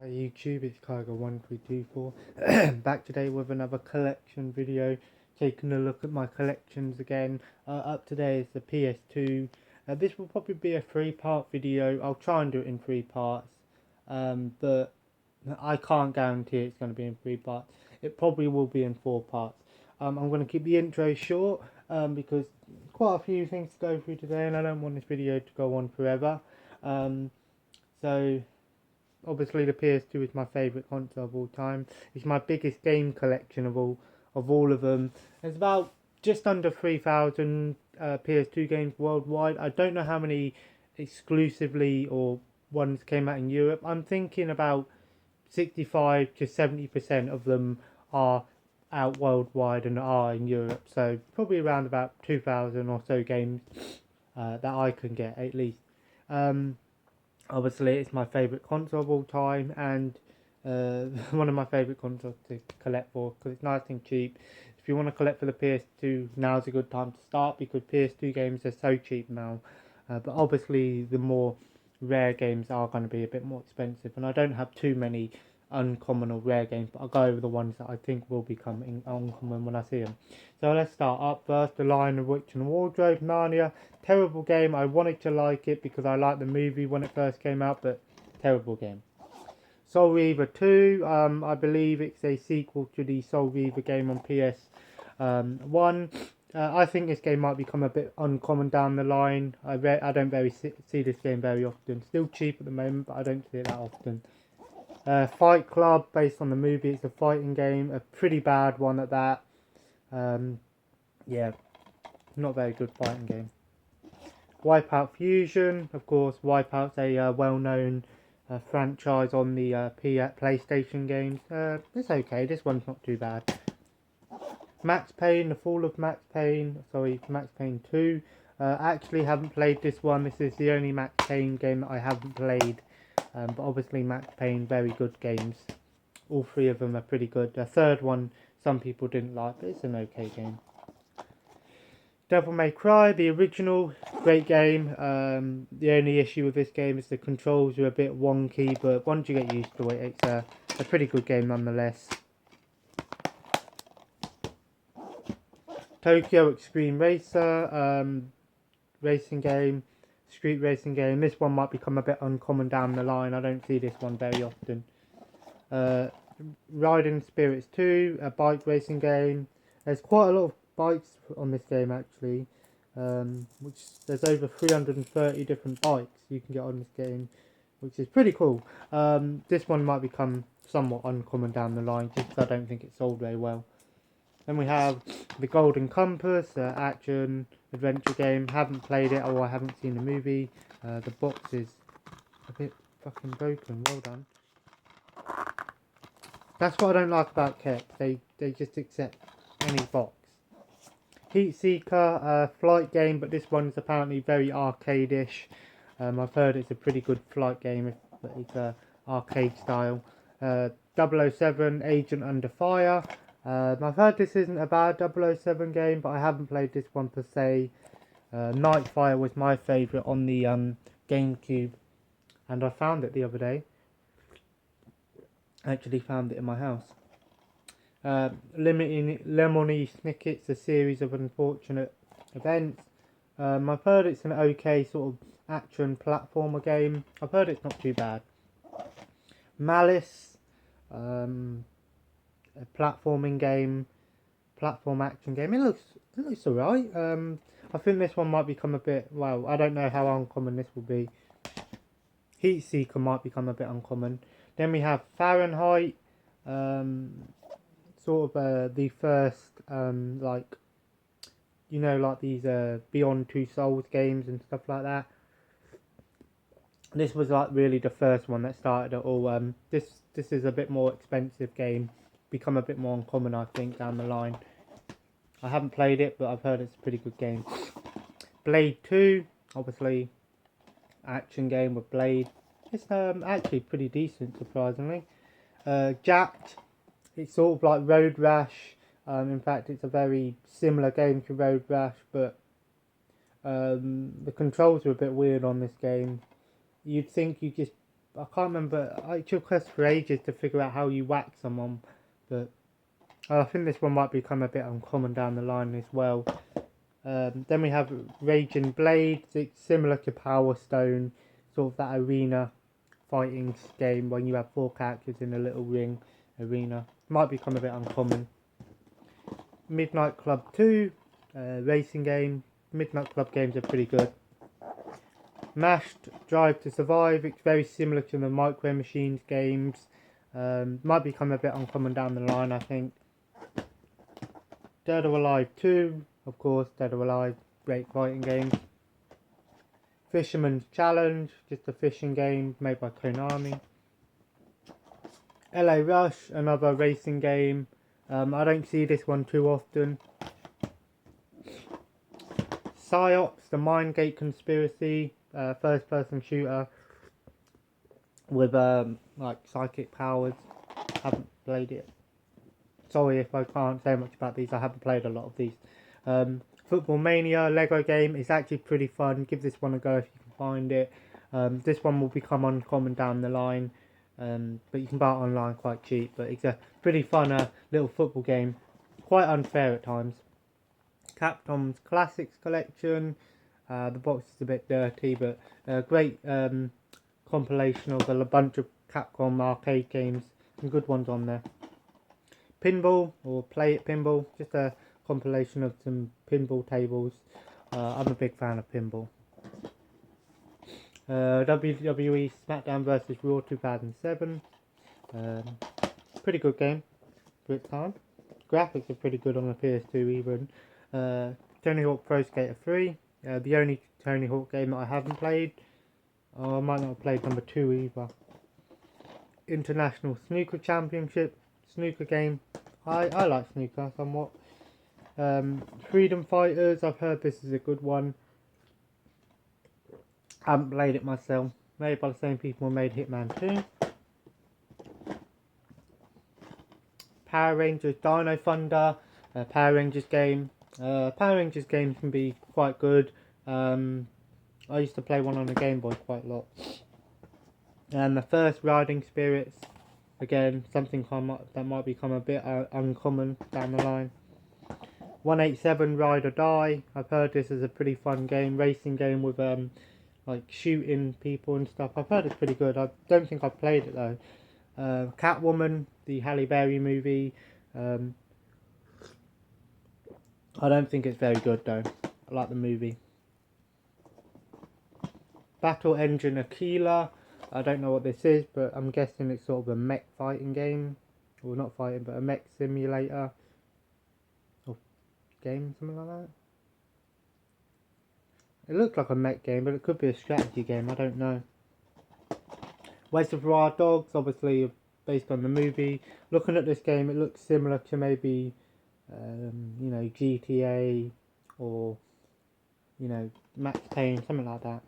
Hi YouTube, it's Kygo1324 back today with another collection video, taking a look at my collections again. Up today is the PS2. This will probably be a 3-part video. I'll try and do it in 3 parts, but I can't guarantee it's going to be in 3 parts. It probably will be in 4 parts. I'm going to keep the intro short because quite a few things to go through today and I don't want this video to go on forever. So obviously the PS2 is my favourite console of all time. It's my biggest game collection of all of them. There's about just under 3,000 PS2 games worldwide. I don't know how many exclusively or ones came out in Europe. I'm thinking about 65 to 70% of them are out worldwide and are in Europe. So probably around about 2,000 or so games that I can get at least. Obviously, it's my favourite console of all time and one of my favourite consoles to collect for because it's nice and cheap. If you want to collect for the PS2, now's a good time to start because PS2 games are so cheap now. But obviously, the more rare games are going to be a bit more expensive, and I don't have too many uncommon or rare games, but I'll go over the ones that I think will become uncommon when I see them. So let's start up first. The Lion, the Witch and the Wardrobe, Narnia. Terrible game. I wanted to like it because I liked the movie when it first came out, but terrible game. Soul Reaver 2, I believe it's a sequel to the Soul Reaver game on PS1. I think this game might become a bit uncommon down the line. I don't see this game very often. Still cheap at the moment, but I don't see it that often. Fight Club, based on the movie, it's a fighting game, a pretty bad one at that. Yeah, not very good fighting game. Wipeout Fusion, of course, Wipeout's a well-known franchise on the PlayStation games. It's okay, this one's not too bad. Max Payne, The Fall of Max Payne, Max Payne 2. Actually haven't played this one, this is the only Max Payne game that I haven't played. But obviously Max Payne, very good games. All 3 of them are pretty good. The third one, some people didn't like, but it's an okay game. Devil May Cry, the original, great game. The only issue with this game is the controls are a bit wonky, but once you get used to it, it's a pretty good game nonetheless. Tokyo Extreme Racer, racing game, street racing game. This one might become a bit uncommon down the line. I don't see this one very often. Riding Spirits 2, a bike racing game. There's quite a lot of bikes on this game actually, which there's over 330 different bikes you can get on this game, which is pretty cool. This one might become somewhat uncommon down the line just because I don't think it's sold very well. Then we have the Golden Compass, action adventure game. Haven't played it, or I haven't seen the movie. The box is a bit fucking broken. Well done. That's what I don't like about Keck. They just accept any box. Heat Seeker, flight game, but this one's apparently very arcade-ish. I've heard it's a pretty good flight game, but it's arcade style. 007, Agent Under Fire. I've heard this isn't a bad 007 game, but I haven't played this one per se. Nightfire was my favourite on the GameCube, and I found it the other day. Actually found it in my house. Lemony Snicket's a series of unfortunate events. I've heard it's an okay sort of action platformer game. I've heard it's not too bad. Malice, a platforming game, platform action game. It looks alright. I think this one might become a bit, well, I don't know how uncommon this will be. Heat Seeker might become a bit uncommon. Then we have Fahrenheit, sort of the first, like, you know, like these Beyond Two Souls games and stuff like that. This was like really the first one that started it all. This is a bit more expensive game, become a bit more uncommon I think down the line. I haven't played it, but I've heard it's a pretty good game. Blade 2, obviously, action game with Blade. It's actually pretty decent, surprisingly. Jacked, it's sort of like Road Rash. In fact, it's a very similar game to Road Rash, but the controls are a bit weird on this game. You'd think you just I can't remember. It took us for ages to figure out how you whack someone, but I think this one might become a bit uncommon down the line as well. Then we have Raging Blades. It's similar to Power Stone, sort of that arena fighting game when you have 4 characters in a little ring arena. Might become a bit uncommon. Midnight Club 2, racing game. Midnight Club games are pretty good. Mashed Drive to Survive. It's very similar to the Micro Machines games. Might become a bit uncommon down the line, I think. Dead or Alive 2, of course, Dead or Alive, great fighting games. Fisherman's Challenge, just a fishing game made by Konami. LA Rush, another racing game. I don't see this one too often. Psyops, the Mindgate Conspiracy, first person shooter with like psychic powers. Haven't played it. Sorry if I can't say much about these, I haven't played a lot of these. Football Mania, Lego game, is actually pretty fun. Give this one a go if you can find it. This one will become uncommon down the line, but you can buy it online quite cheap. But it's a pretty fun little football game, quite unfair at times. Capcom's Classics Collection, the box is a bit dirty, but a great compilation of a bunch of Capcom arcade games, some good ones on there. Pinball, or Play It Pinball, just a compilation of some pinball tables. I'm a big fan of pinball. WWE SmackDown vs Raw 2007, pretty good game for its time. Graphics are pretty good on the PS2 even. Tony Hawk Pro Skater 3, the only Tony Hawk game that I haven't played. I might not have played number 2 either. International Snooker Championship, snooker game. I like snooker somewhat. Freedom Fighters, I've heard this is a good one. Haven't played it myself. Made by the same people who made Hitman 2. Power Rangers Dino Thunder, Power Rangers game. Power Rangers games can be quite good. I used to play one on the Game Boy quite a lot. And the first Riding Spirits, again, something that might become a bit uncommon down the line. 187 Ride or Die. I've heard this is a pretty fun game, racing game with like shooting people and stuff. I've heard it's pretty good. I don't think I've played it though. Catwoman, the Halle Berry movie. I don't think it's very good though. I like the movie. Battle Engine Aquila. I don't know what this is, but I'm guessing it's sort of a mech fighting game. Well, not fighting, but a mech simulator. Or game, something like that. It looks like a mech game, but it could be a strategy game, I don't know. Reservoir Dogs, obviously based on the movie. Looking at this game, it looks similar to maybe, you know, GTA or, you know, Max Payne, something like that.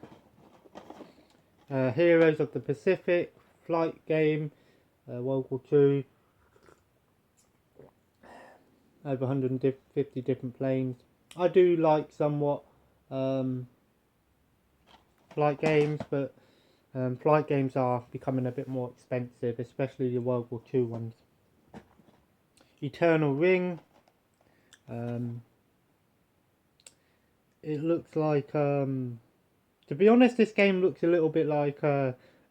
Heroes of the Pacific, flight game, World War II. Over 150 different planes. I do like somewhat flight games, but flight games are becoming a bit more expensive, especially the World War II ones. Eternal Ring. It looks like, to be honest, this game looks a little bit like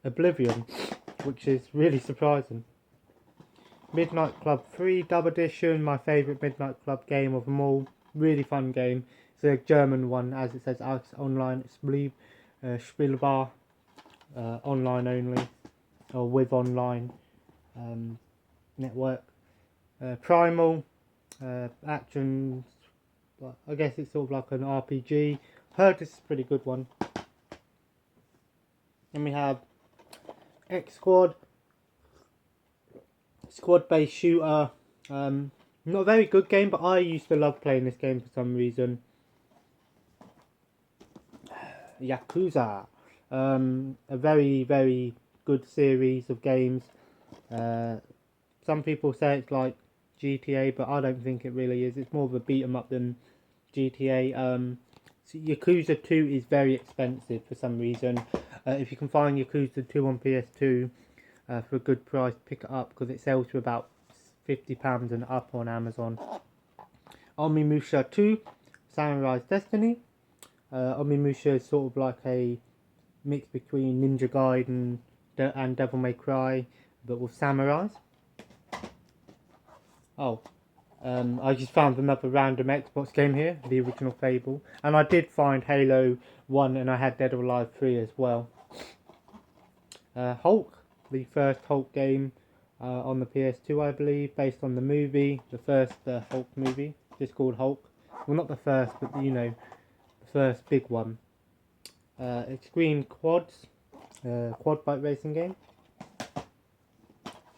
Oblivion, which is really surprising. Midnight Club 3 Dub Edition, my favourite Midnight Club game of them all. Really fun game. It's a German one, as it says, Als Online Spielbar, online only, or with online network. Primal, action, I guess it's sort of like an RPG. Heard this is a pretty good one. Then we have X Squad, squad-based shooter. Not a very good game, but I used to love playing this game for some reason. Yakuza, a very, very good series of games. Some people say it's like GTA, but I don't think it really is. It's more of a beat 'em up than GTA. So Yakuza 2 is very expensive for some reason. If you can find Yakuza 2 on PS2 for a good price, pick it up because it sells for about £50 and up on Amazon. Onimusha 2, Samurai's Destiny. Onimusha is sort of like a mix between Ninja Gaiden and Devil May Cry, but with samurais. Oh, I just found another random Xbox game here, the original Fable. And I did find Halo 1 and I had Dead or Alive 3 as well. Hulk, the first Hulk game on the PS2, I believe, based on the movie, the first Hulk movie, just called Hulk. Well, not the first, but you know, the first big one. Extreme Quads, quad bike racing game.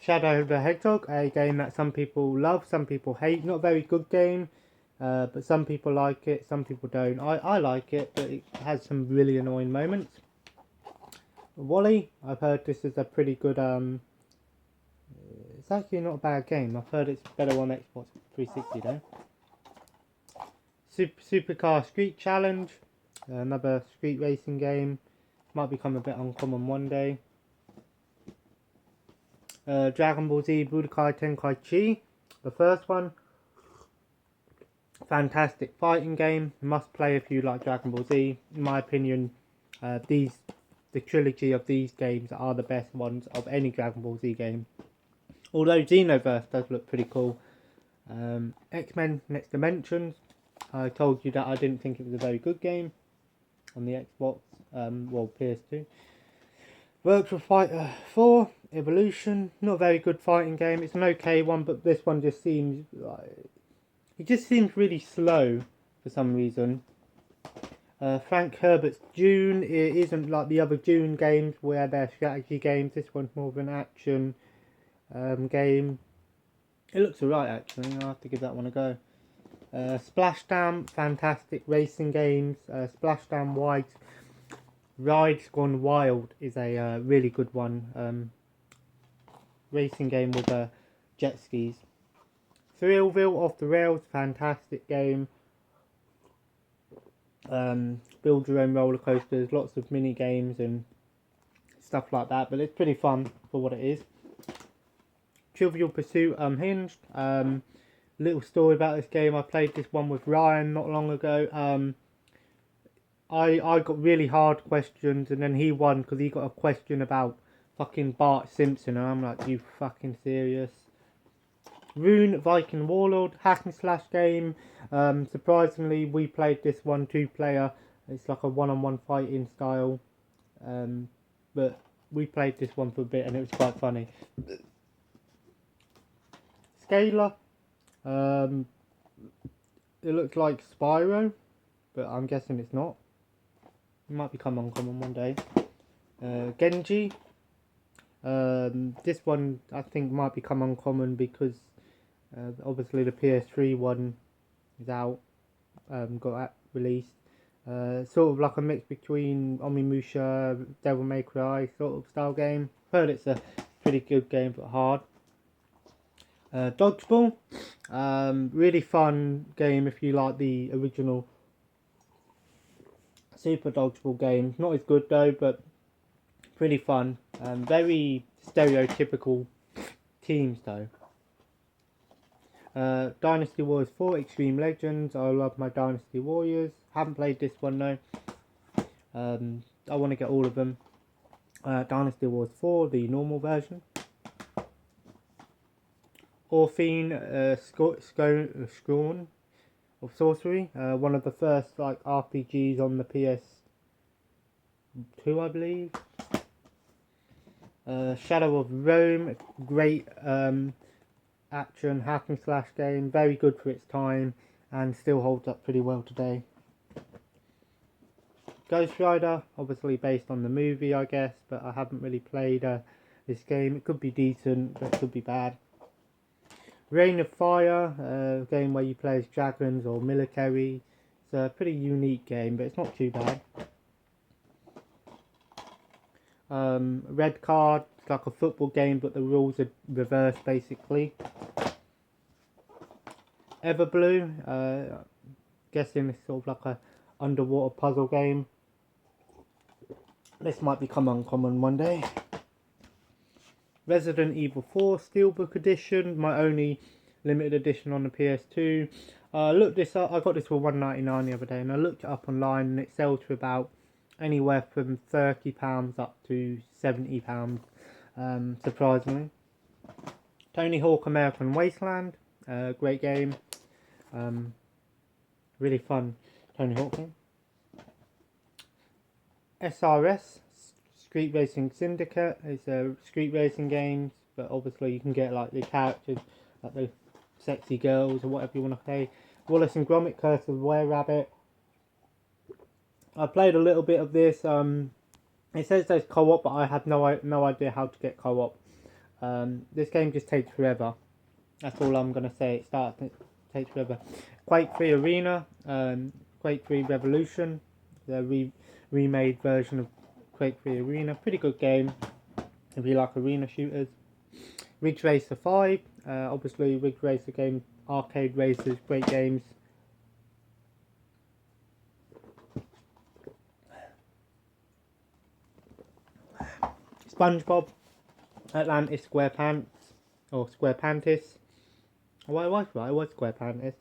Shadow the Hedgehog, a game that some people love, some people hate. Not a very good game, but some people like it, some people don't. I like it, but it has some really annoying moments. Wally, I've heard this is a pretty good, it's actually not a bad game. I've heard it's better on Xbox 360 though. Supercar Street Challenge, another street racing game. Might become a bit uncommon one day. Dragon Ball Z Budokai Tenkaichi, the first one. Fantastic fighting game. Must play if you like Dragon Ball Z. In my opinion, the trilogy of these games are the best ones of any Dragon Ball Z game. Although Xenoverse does look pretty cool. X-Men Next Dimensions. I told you that I didn't think it was a very good game on the Xbox, well PS2. Virtua Fighter 4 Evolution, not a very good fighting game. It's an okay one, but this one just seems like it just seems really slow for some reason. Frank Herbert's Dune, it isn't like the other Dune games where they're strategy games. This one's more of an action game. It looks alright actually. I'll have to give that one a go. Splashdown, fantastic racing games. Splashdown Rides Gone Wild is a really good one. Racing game with jet skis. Thrillville Off the Rails, fantastic game. Build your own roller coasters, lots of mini games and stuff like that, but it's pretty fun for what it is. Trivial Pursuit Unhinged. Little story about this game. I played this one with Ryan not long ago. I got really hard questions and then he won because he got a question about fucking Bart Simpson and I'm like, you fucking serious? Rune Viking Warlord, hack and slash game. Surprisingly, we played this one 2-player. It's like a one-on-one fighting style. But we played this one for a bit and it was quite funny. Scalar. It looks like Spyro, but I'm guessing it's not. It might become uncommon one day. Genji. This one I think might become uncommon because obviously the PS3 one is out, got released. Sort of like a mix between Onimusha, Devil May Cry sort of style game. Heard it's a pretty good game but hard. Dodgeball, really fun game if you like the original Super Dodgeball game. Not as good though, but pretty fun. Very stereotypical teams though. Dynasty Warriors 4 Extreme Legends. I love my Dynasty Warriors. Haven't played this one though. I want to get all of them. Dynasty Warriors 4, the normal version. Orphine Scorn of Sorcery. One of the first like RPGs on the PS2, I believe. Shadow of Rome, great action hack and slash game, very good for its time and still holds up pretty well today. Ghost Rider, obviously based on the movie I guess, but I haven't really played this game. It could be decent, but it could be bad. Reign of Fire, a game where you play as dragons or military. It's a pretty unique game, but it's not too bad. Red Card, it's like a football game, but the rules are reversed basically. Everblue, guessing it's sort of like a underwater puzzle game. This might become uncommon one day. Resident Evil 4 Steelbook Edition, my only limited edition on the PS2. Looked this up. I got this for £1.99 the other day, and I looked it up online, and it sells for about anywhere from £30 up to £70. Surprisingly, Tony Hawk American Wasteland, great game, really fun Tony Hawk game. SRS Street Racing Syndicate is a street racing games, but obviously you can get like the characters, like the sexy girls or whatever you want to say. Wallace and Gromit Curse of the Were-Rabbit. I played a little bit of this. It says there's co-op, but I have no idea how to get co-op. This game just takes forever. That's all I'm gonna say. It takes forever. Quake 3 Arena, Quake 3 Revolution, the remade version of Quake 3 Arena. Pretty good game if you like arena shooters. Ridge Racer 5, obviously Ridge Racer game, arcade racers, great games. SpongeBob, Atlantis SquarePants, or SquarePantis. Oh, I was right, it was SquarePantis.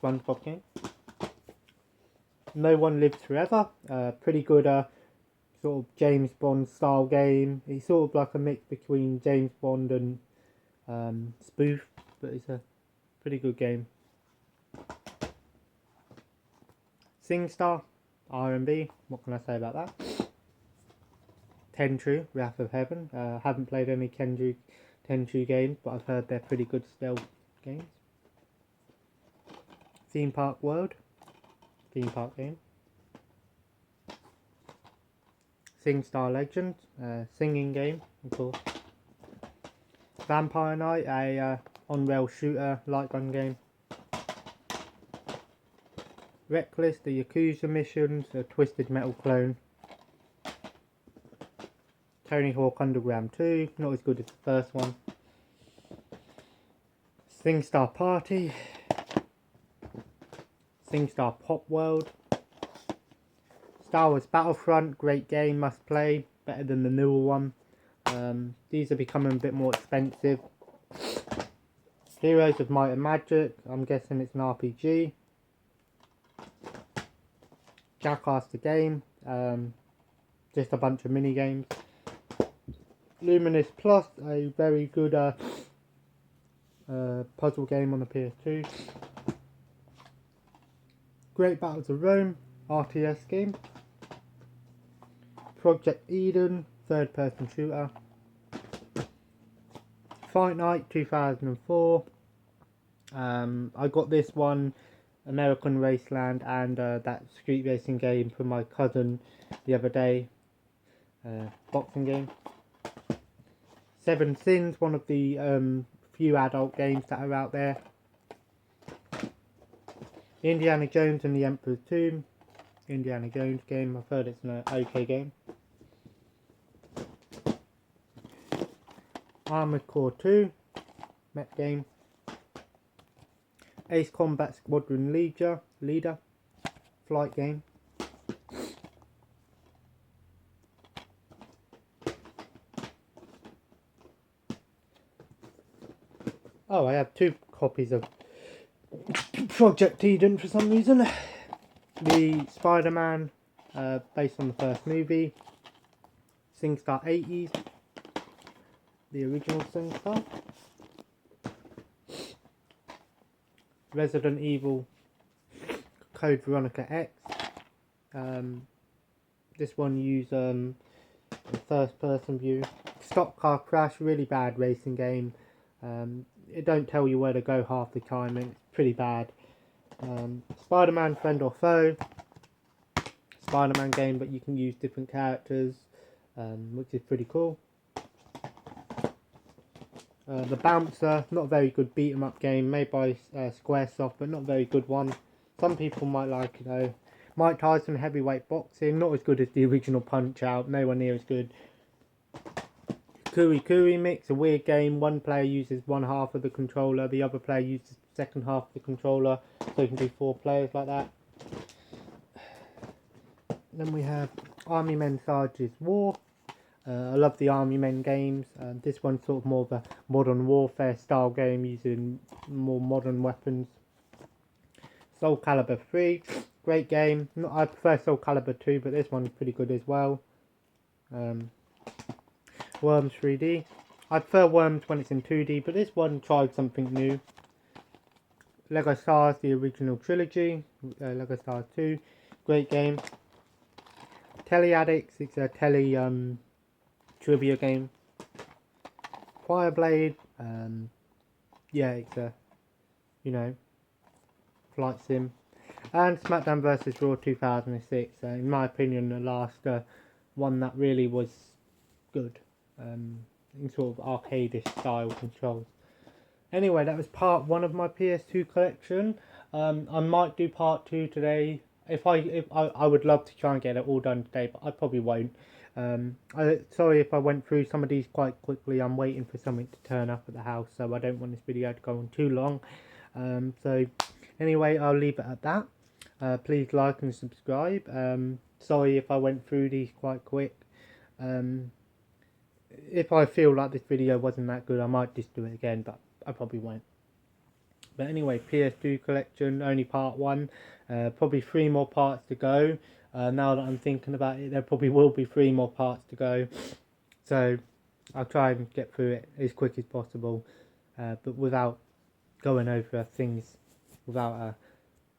SpongeBob game. No One Lives Forever, pretty good sort of James Bond style game. It's sort of like a mix between James Bond and spoof, but it's a pretty good game. SingStar, R&B, what can I say about that? Tenchu, Wrath of Heaven, haven't played any Tenchu games, but I've heard they're pretty good stealth games. Theme Park World, theme park game. SingStar Legend, singing game, of course. Vampire Knight, a on-rail shooter light gun game. Reckless, the Yakuza missions, a Twisted Metal clone. Tony Hawk Underground 2, not as good as the first one. SingStar Party, SingStar Pop World. Star Wars Battlefront, great game, must play, better than the newer one. These are becoming a bit more expensive. Heroes of Might and Magic, I'm guessing it's an RPG. Jackass the game, just a bunch of mini games. Luminous Plus, a very good puzzle game on the PS2. Great Battles of Rome, RTS game. Project Eden, third person shooter. Fight Night 2004. I got this one, American Wasteland, and that street racing game from my cousin the other day. Boxing game. Seven Sins, one of the few adult games that are out there. Indiana Jones and the Emperor's Tomb, Indiana Jones game. I've heard it's an okay game. Armored Core 2, mech game. Ace Combat Squadron Leader, flight game. Oh, I have 2 copies of Project Eden for some reason. The Spider-Man, based on the first movie. SingStar 80s, the original SingStar. Resident Evil Code Veronica X. This one used first person view. Stock Car Crash, really bad racing game. It don't tell you where to go half the time, and it's pretty bad. Spider-Man Friend or Foe, Spider-Man game, but you can use different characters, which is pretty cool. The Bouncer, not a very good beat 'em up game, made by Squaresoft, but not a very good one. Some people might like it though. Mike Tyson Heavyweight Boxing, not as good as the original Punch Out, nowhere near as good. Kuri Kuri Mix, a weird game. One player uses one half of the controller, the other player uses the second half of the controller, so you can do 4 players like that. Then we have Army Men Sarge's War. I love the Army Men games. This one's sort of more of a modern warfare style game using more modern weapons. Soul Calibur 3, great game. I prefer Soul Calibur 2, but this one's pretty good as well. Worms 3D. I prefer Worms when it's in 2D, but this one tried something new. Lego Stars, the original trilogy. Lego Stars 2, great game. Telly Addicts, it's a telly trivia game. Fireblade, yeah, it's a, flight sim. And SmackDown vs Raw 2006, in my opinion the last one that really was good, in sort of arcade-ish style controls. Anyway, that was part 1 of my PS2 collection. I might do part 2 today. If I would love to try and get it all done today, but I probably won't. Sorry if I went through some of these quite quickly. I'm waiting for something to turn up at the house, so I don't want this video to go on too long. So anyway, I'll leave it at that. Please like and subscribe. Sorry if I went through these quite quick. If I feel like this video wasn't that good, I might just do it again, but I probably won't. But anyway, PS2 collection, only part 1. Probably 3 more parts to go. Now that I'm thinking about it, there probably will be 3 more parts to go. So I'll try and get through it as quick as possible, but without going over things, without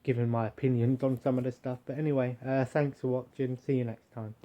giving my opinions on some of the stuff. But anyway, thanks for watching. See you next time.